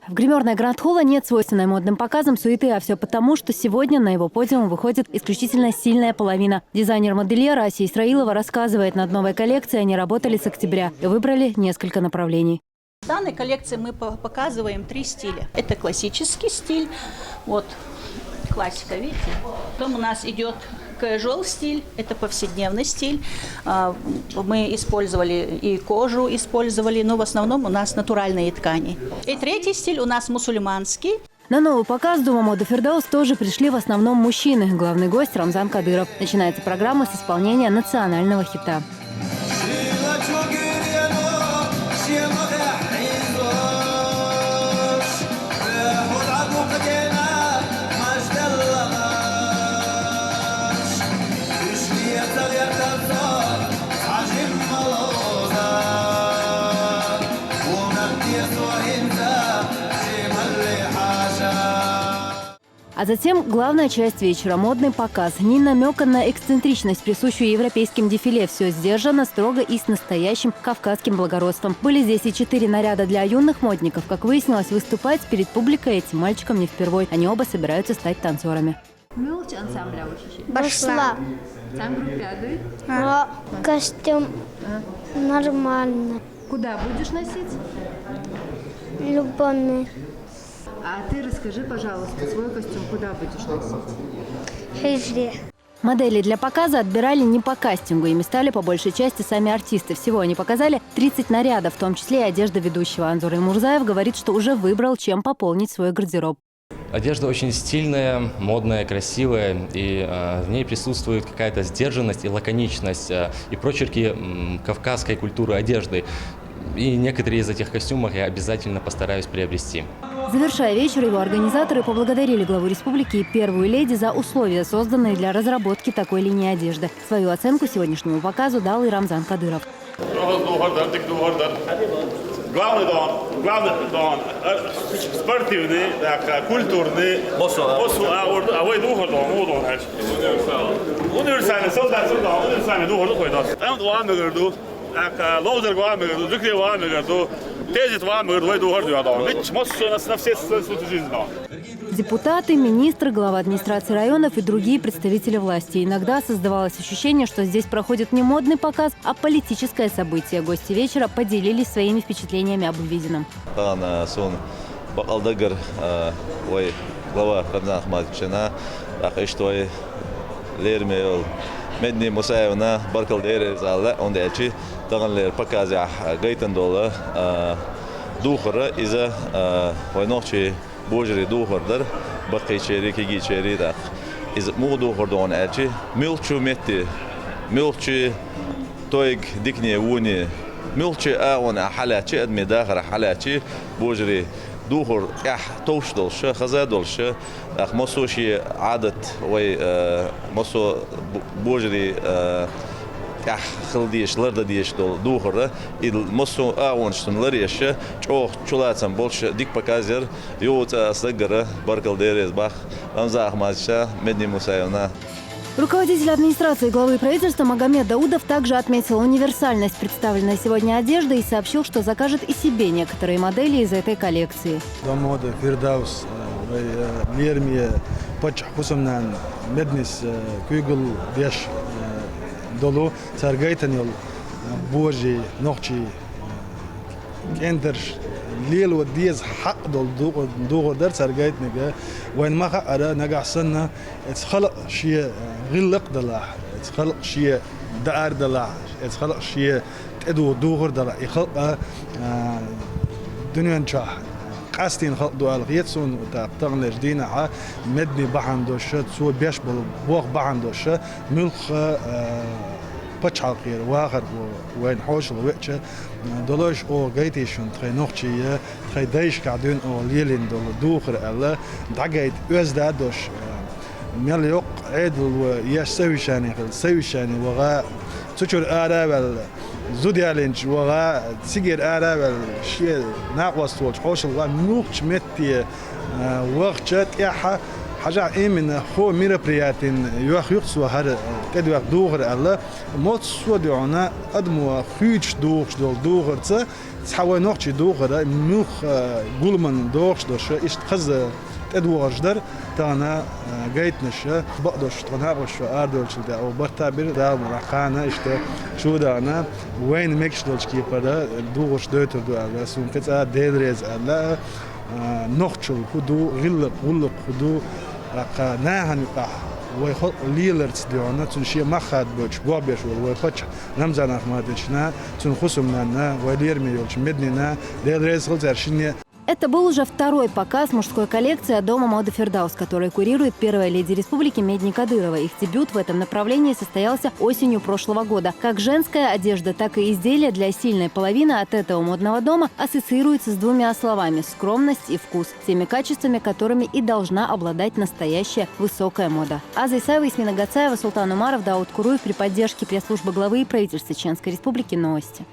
В гримерной Гранд-холла нет свойственной модным показам суеты, а все потому, что сегодня на его подиум выходит исключительно сильная половина. Дизайнер-модельер Ася Исраилова рассказывает, над новой коллекцией они работали с октября и выбрали несколько направлений. В данной коллекции мы показываем 3 стиля. Это классический стиль, вот классика, видите. Потом у нас идет casual стиль, это повседневный стиль. Мы использовали и кожу, но в основном у нас натуральные ткани. И третий стиль у нас мусульманский. На новый показ Дома моды «Фирдаус» тоже пришли в основном мужчины. Главный гость Рамзан Кадыров. Начинается программа с исполнения национального хита. А затем главная часть вечера – модный показ. Ни намека на эксцентричность, присущую европейским дефиле. Все сдержано, строго и с настоящим кавказским благородством. Были здесь и 4 наряда для юных модников. Как выяснилось, выступать перед публикой этим мальчикам не впервой. Они оба собираются стать танцорами. Пошла. Костюм нормально. Куда будешь носить? Любовный. А ты расскажи, пожалуйста, свой костюм куда будешь носить? Хижри. Модели для показа отбирали не по кастингу. Ими стали по большей части сами артисты. Всего они показали 30 нарядов, в том числе и одежда ведущего. Анзор Мурзаев говорит, что уже выбрал, чем пополнить свой гардероб. Одежда очень стильная, модная, красивая, и в ней присутствует какая-то сдержанность и лаконичность, и прочерки кавказской культуры одежды. И некоторые из этих костюмов я обязательно постараюсь приобрести. Завершая вечер, его организаторы поблагодарили главу республики и первую леди за условия, созданные для разработки такой линии одежды. Свою оценку сегодняшнему показу дал и Рамзан Кадыров. Главный дом, спортивный, культурный, универсальный, универсальный Депутаты, министры, глава администрации районов и другие представители власти. Иногда создавалось ощущение, что здесь проходит не модный показ, а политическое событие. Гости вечера поделились своими впечатлениями об увиденном. Глава Рамзан Ахмадовича, Медни Мусаевна, Баркалдери, Залла, он дечи, таганлер показя гайтан дола, духара иза войнохчи божери духардар, бакичери кигичери так, из му духардон эчи, милчу метти, милчи тоиг дикне уни, милчи аона халачи адмидахара халачи божери دوخر توش دلش خزه دلش ماسوشی عادت وی ماسو بوجری خلدیش لرد دیش دل دوخره ایل ماسو آونشتن لریش چولاتم بولش دیک پکازر یوت استگره برکل دیریز بخ رمزا احمدشا مدنی موسایونا. Руководитель администрации главы правительства Магомед Даудов также отметил универсальность представленной сегодня одежды и сообщил, что закажет и себе некоторые модели из этой коллекции. Дом моды «Фирдаус» лермия почти хусумнан меднис куйгл беш долу царгайтанил божи ночи кендерш ليل وديز حق دول در سرقيت نجا وين ما خقرا نجا سنة اتخلق شيء غلق دلع اتخلق شيء دار دلع اتخلق شيء تدو دوغر دلع يخلق دنيا نشاح قاستين خلق دو الغيتسون تقتغن لجدينا ع مدني بعن دوشة سو بيش بوغ بعن دوشة ملخ بتشعل خير واخر وين حوش الوقت دولش او جيتيشون تخي نوختي تخي دايش قاعدين او ليلين دول دوخر الله دعيت ازداد دوش ميل يق عيد وياش سوي شاني وغا تشور ارابل زوديالنج وغا سيجر ارابل شيء ناقص توش حوش الغا نوخش متي وقت ياها حاجة إيمن هو мероприятие يوخ سوهر كده يوخ دوغر الله موت سوديونا أدمو خيش دوغش دوغر ت تحول نوخش دوغر نوخ قولمن دوغش دوش إيش خز تدوغجدر تانا جايتنش بقدرش تناقش أردولش ده أو برتابر ده مرقانا إشته شو ده أنا وين مكش دولش كيبر دوغش دوتر دو الله سون كذا ديريز الله نوخشل خدو غلق خدو رقا ناهن يقع ويخل ليلرز ديونا تنشي مخاد بوش بوبيش ويفتش رمزان أحمدشنا تنخصمنا وليرمي يولش مدننا ديريز غلزارشيني. Это был уже второй показ мужской коллекции от дома моды «Фердаус», который курирует первая леди республики Медни Кадырова. Их дебют в этом направлении состоялся осенью прошлого года. Как женская одежда, так и изделия для сильной половины от этого модного дома ассоциируются с двумя словами – скромность и вкус, теми качествами, которыми и должна обладать настоящая высокая мода. Аза Исаева, Исмина Гацаева, Султан Умаров, Дауд Куруев при поддержке пресс-службы главы и правительства Чеченской Республики. Новости.